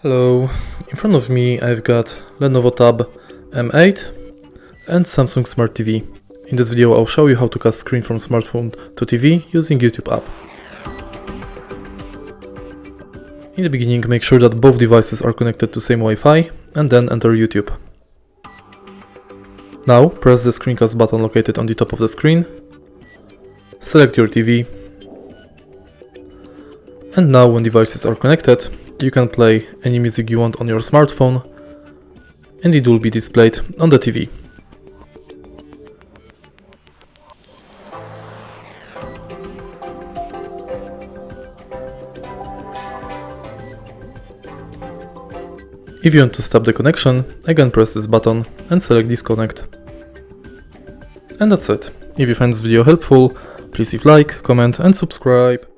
Hello, in front of me I've got Lenovo TAB M8 and Samsung Smart TV. In this video I'll show you how to cast screen from smartphone to TV using YouTube app. In the beginning, make sure that both devices are connected to same Wi-Fi and then enter YouTube. Now press the screencast button located on the top of the screen, select your TV, and now when devices are connected, you can play any music you want on your smartphone and it will be displayed on the TV. If you want to stop the connection, again press this button and select disconnect. And that's it. If you find this video helpful, please leave like, comment and subscribe.